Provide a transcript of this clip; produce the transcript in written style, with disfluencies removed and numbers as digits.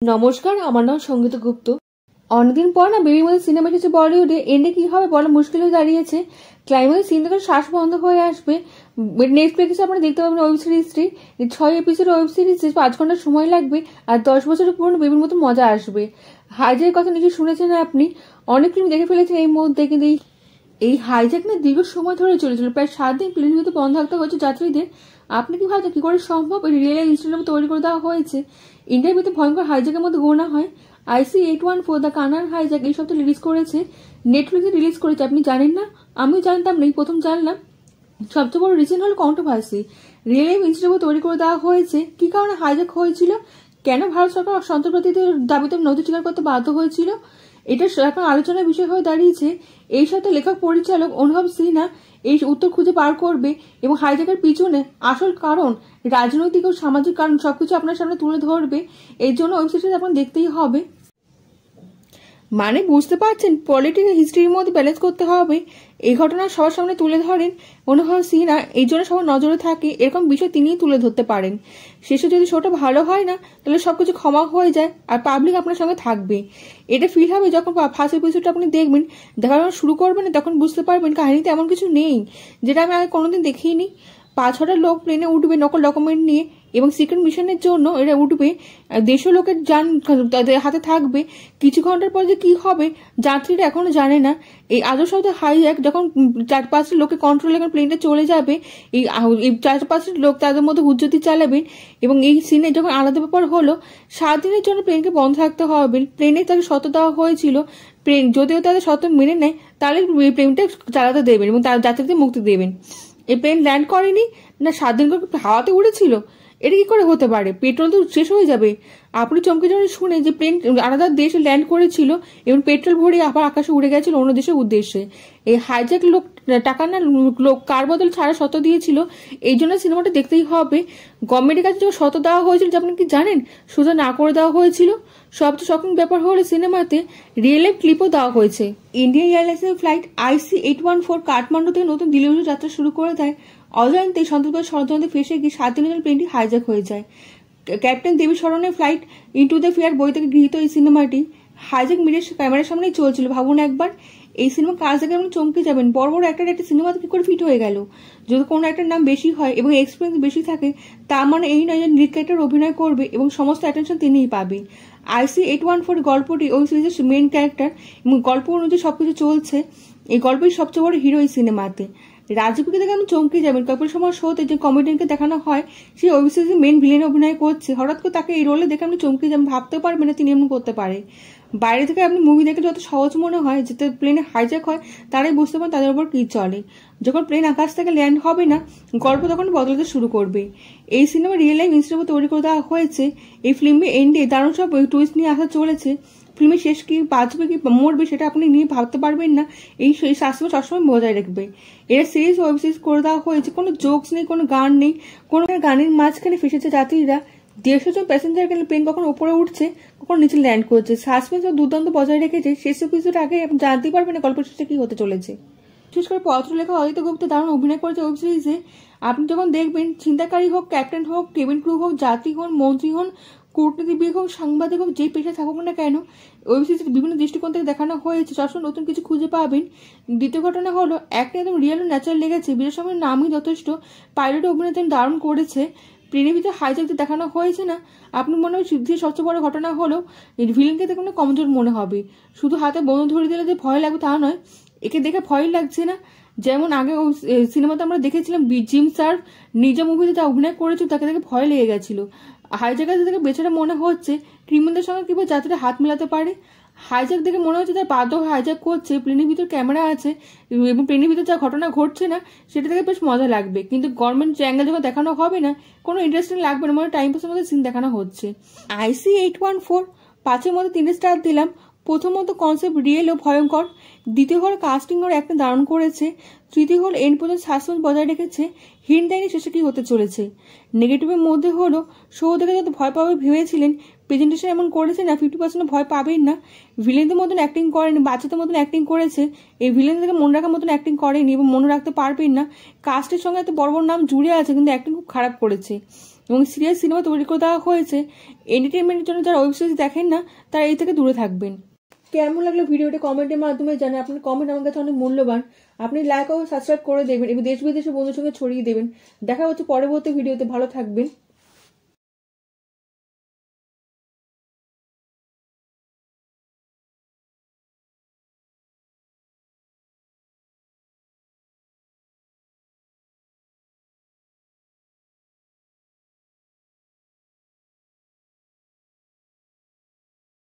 নমস্কার, আমার নাম সঙ্গীতা গুপ্ত। অনেকদিন পর না বেবির মধ্যে সিনেমা এসেছে বলিউডে। এন্ডে কি হবে বলা মুশকিল হয়ে দাঁড়িয়েছে। ক্লাইম্যাক্স সিন থেকে শ্বাস বন্ধ হয়ে আসবে। নেটফ্লিক্সে আপনারা দেখতে পাবেন ওয়েব সিরিজটি। 6 এপিসোড ওয়েব সিরিজ, 5 ঘন্টা সময় লাগবে আর 10 বছরের পুরনো বেবির মতো মজা আসবে। হাইজ্যাকের কথা নিশ্চয়ই শুনেছেন আপনি, অনেক ফিল্ম দেখে ফেলেছেন এই মুহূর্তে, কিন্তু এই হাইজ্যাক না দীর্ঘ সময় ধরে চলেছিল। প্রায় 7 দিন প্লেনের ভিতরে বন্ধ থাকতে হয়েছে যাত্রীদের। আপনি কি ভাবছেন কি করে সম্ভব? রিয়েল ইনস্টিটিউট তৈরি করে দেওয়া হয়েছে। ইন্ডিয়ার ভিতরে ভয়ঙ্কর হাইজ্যাকের মধ্যে গোনা হয়। IC-814 দ্য কানার হাইজ্যাক এই সপ্তাহে রিলিজ করেছে, নেটফ্লিক্সে রিলিজ করেছে। আপনি জানেন না? আমিও জানতাম না, এই প্রথম জানলাম। সবচেয়ে বড় রিজন হলো কন্ট্রোভার্সি। রিয়েল ইনস্টিটিউট তৈরি করে দেওয়া হয়েছে। কি কারণে হাইজ্যাক হয়েছিল, কেন ভারত সরকার সন্ত্রাসবাদীদের দাবিতে নথি স্বীকার করতে বাধ্য হয়েছিল, এটা এখন আলোচনার বিষয় হয়ে দাঁড়িয়েছে। এই সাথে লেখক পরিচালক অনুভব সিনহা এই উত্তর খুঁজে বার করবে এবং হাইজ্যাকের পিছনে আসল কারণ, রাজনৈতিক ও সামাজিক কারণ সবকিছু আপনার সামনে তুলে ধরবে। এই জন্য ওয়েবসাইটে আপনার দেখতেই হবে। মানে বুঝতে পারছেন, পলিটিক্যাল হিস্ট্রির মধ্যে ব্যালেন্স করতে হবে। এই ঘটনা সবার সামনে তুলে ধরেন অনুভব সিনহা, এই জন্য সবার নজরে থাকে। এরকম বিষয় তিনিই তুলে ধরতে পারেন। শেষে যদি শোটা ভালো হয় না, তাহলে সবকিছু ক্ষমা হয়ে যায় আর পাবলিক আপনার সঙ্গে থাকবে। এটা ফিল হবে যখন ফার্স্ট এপিসোডটা আপনি দেখবেন। দেখানো শুরু করবেন তখন বুঝতে পারবেন কাহিনীতে এমন কিছু নেই যেটা আমি আগে কোনোদিন দেখিনি। 5-6টা লোক প্লেনে উঠবে নকল ডকুমেন্ট নিয়ে এবং সিক্রেট মিশনের জন্য এরা উঠবে। দেড়শো লোকের যান তাদের হাতে থাকবে। কিছু ঘন্টার পর যে কি হবে যাত্রীরা এখনো জানে না। এই আদর্শ হাইজ্যাক যখন 4-5টা লোকের কন্ট্রোলে প্লেনটা চলে যাবে, এই 4-5টা লোক তাদের মধ্যে হুজ্জতি চালাবেন এবং এই সিনে যখন আলাদা ব্যাপার হলো 7 দিনের জন্য প্লেনকে বন্ধ থাকতে হবে। প্লেনে তাকে শর্ত দেওয়া হয়েছিল, প্লেন যদিও তাদের শর্ত মেনে নেয় তাহলে প্লেনটা চালাতে দেবেন এবং তার যাত্রীদের মুক্তি দেবেন। এই প্লেন ল্যান্ড করেনি না, 7 দিন করে হাওয়াতে উড়েছিল। এটা কি করে হতে পারে? পেট্রোল তো শেষ হয়ে যাবে। আপনি চমকে যাবেন শুনে যে প্লেন আলাদা দেশে ল্যান্ড করেছিল এবং পেট্রোল ভরে আবার আকাশে উড়ে গেছিল অন্য দেশের উদ্দেশ্যে। এই হাইজ্যাক লোক টাকা না লোক কার বদল ছাড়া শর্ত দিয়েছিল। এই জন্য সিনেমাটা দেখতেই হবে। গভর্নমেন্টের কাছে যখন শর্ত দেওয়া হয়েছিল যে আপনি কি জানেন, সোজা না করে দেওয়া হয়েছিল। সবচেয়ে শকিং ব্যাপার হলো সিনেমাতে রিয়েল লাইফ ক্লিপও দেওয়া হয়েছে। ইন্ডিয়ান এয়ারলাইন্সের ফ্লাইট IC-814 কাঠমান্ডু থেকে নতুন দিল্লি যাত্রা শুরু করে দেয়। অজান্তে সন্ত্রাসবাদ ষড়যন্ত্রে ফেসে গিয়ে 7 দিনের প্লেনটি হাইজ্যাক হয়ে যায়। ক্যাপ্টেন দেবী শরণের ফ্লাইট ইন্টু দ্য ফিয়ার বই থেকে গৃহীত এই সিনেমাটি হাইজ্যাক মিডিয়ার ক্যামেরার সামনেই চলছিল। ভাবুন একবার, এই সিনেমা কাজ দেখে আপনি চমকে যাবেন। বড় বড় একটা সিনেমাতে কি করে ফিট হয়ে গেল। যদি কোনো একটার নাম বেশি হয় এবং এক্সপিরিয়েন্স বেশি থাকে, তার মানে এই নয় যে লিড ক্যারেক্টার অভিনয় করবে এবং সমস্ত অ্যাটেনশন তিনিই পাবে। IC-814 গল্পটি ওই সিরিজের মেন ক্যারেক্টার এবং গল্প অনুযায়ী সবকিছু চলছে। এই গল্পের সবচেয়ে বড় হিরো এই সিনেমাতে। রাজীবকে দেখে আমি চমকে যাবেন। কপিল শর্মার শোতে যে কমেডিয়ানকে দেখানো হয় সে ওবিসিসি মেন ভিলেন অভিনয় করছে। হঠাৎ করে তাকে এই রোলে দেখে আপনি চমকে যাবেন, ভাবতে পারবেন না তিনি এমন করতে পারে। বাইরে থেকে আপনি মুভি দেখে যত সহজ মনে হয়, যেতে প্লেনে হাইজ্যাক হয় তারাই বুঝতে পারেন তাদের উপর কি চলে। যখন প্লেন আকাশ থেকে ল্যান্ড হবে না, গল্প তখন বদলাতে শুরু করবে। এই সিনেমা রিয়েল লাইফ ইনস্টিটিউট তৈরি করে দেওয়া হয়েছে। এই ফিল্মে এন্ডে দারুণ সব টুইস্ট নিয়ে আসা চলেছে। ফিল্মের শেষ কি বাঁচবে কি মরবে সেটা আপনি নিয়ে ভাবতে পারবেন না। এই সাসপেন্স সবসময় বজায় রাখবে। এর সিরিজ ওয়েব সিরিজ করে দেওয়া হয়েছে। কোনো জোকস নেই, কোনো গান নেই, কোনো গানের মাঝখানে ফেসেছে যাত্রীরা। 150 জন প্যাসেঞ্জার গেলে প্লেন কখন উপরে উঠছে কখন নিচে ল্যান্ড করছে। সাসপেন্স ও দুর্দান্ত বজায় রেখেছে। শেষ এপিসোড আগে আপনি জানতেই পারবেন না গল্প শেষে কি হতে চলেছে। বিশেষ করে পত্র লেখা অদিত গুপ্ত দারুণ অভিনয় করেছে ওয়েব সিরিজে। আপনি যখন দেখবেন, চিন্তাকারী হোক, ক্যাপ্টেন হোক, কেবিন ক্রু হোক, যাত্রী হন, মন্ত্রী হন, কূটনীতিবিদ হোক, সাংবাদিক হোক, যেই পেশা থাকুক না কেন, ওয়েব সিরিজের বিভিন্ন দৃষ্টিকোণ থেকে দেখানো হয়েছে। সবসময় নতুন কিছু খুঁজে পাবেন। দ্বিতীয় ঘটনা হলো একটা একদম রিয়েল ও ন্যাচারাল লেগেছে। বিশেষ সময় নামই যথেষ্ট। পাইলট অভিনয় দারুণ করেছে। প্লেনের ভিতরে হাইজ্যাক দেখানো হয়েছে না, আপনি মনে হয় সিদ্ধির সবচেয়ে বড় ঘটনা হলো ভিলেনকে দেখে কমজোর মনে হবে। শুধু হাতে বন্ধু ধরে দিলে যে ভয় লাগবে তা নয়, একে দেখে ভয় লাগছে না। যেমন আগে ওই সিনেমাতে আমরা দেখেছিলাম জিম স্যার নিজে মুভিতে যা অভিনয় করেছিল তাকে দেখে ভয় লেগে গেছিল। হাইজ্যাক দেখে বেচারা মনে হচ্ছে ক্রিমিনালদের সঙ্গে কিভাবে যাত্রীরা হাত মেলাতে পারে। হাইজ্যাক দেখে মনে হচ্ছে তার বাধ্য হাইজ্যাক করছে। প্লেনের ভিতর ক্যামেরা আছে এবং প্লেনের ভিতর যা ঘটনা ঘটছে না সেটা থেকে বেশ মজা লাগবে। কিন্তু গভর্নমেন্ট অ্যাঙ্গেল যখন দেখানো হবে না, কোনো ইন্টারেস্টিং লাগবে না, মানে টাইম পাসের মধ্যে সিন দেখানো হচ্ছে। IC-814 5-এর মধ্যে 3 স্টার দিলাম। প্রথমত কনসেপ্ট রিয়েল ও ভয়ঙ্কর। দ্বিতীয় হল কাস্টিং ওর একটা দারুণ করেছে। তৃতীয় হল এন্ড পর্যন্ত সাসপেন্স বজায় রেখেছে। হিন্ট দেয়নি শেষে কি হতে চলেছে। নেগেটিভের মধ্যে হলো শো দেখে যত ভয় পাবে ভেবেছিলেন, প্রেজেন্টেশন এমন করেছে না 50% ভয় পাবেন না। ভিলেনদের মতন অ্যাক্টিং করেনি, বাচ্চাদের মতন অ্যাক্টিং করেছে। এই ভিলেনদেরকে মনে রাখার মতন অ্যাক্টিং করেনি এবং মনে রাখতে পারবেন না। কাস্টের সঙ্গে এত বড় বড় নাম জুড়ে আছে কিন্তু অ্যাক্টিং খুব খারাপ করেছে। এবং সিরিয়াস সিনেমা তৈরি করে দেওয়া হয়েছে। এন্টারটেনমেন্টের জন্য যারা ওয়েব সিরিজ দেখেন না তারা এই থেকে দূরে থাকবেন। কেমন লাগলো ভিডিওটা কমেন্টের মাধ্যমে জানান। আপনার কমেন্ট আমার কাছে অনেক মূল্যবান। আপনি লাইক ও সাবস্ক্রাইব করে দেবেন এবং দেশ বিদেশের বন্ধুর সঙ্গে ছড়িয়ে দেবেন। দেখা হচ্ছে পরবর্তী ভিডিওতে। ভালো থাকবেন।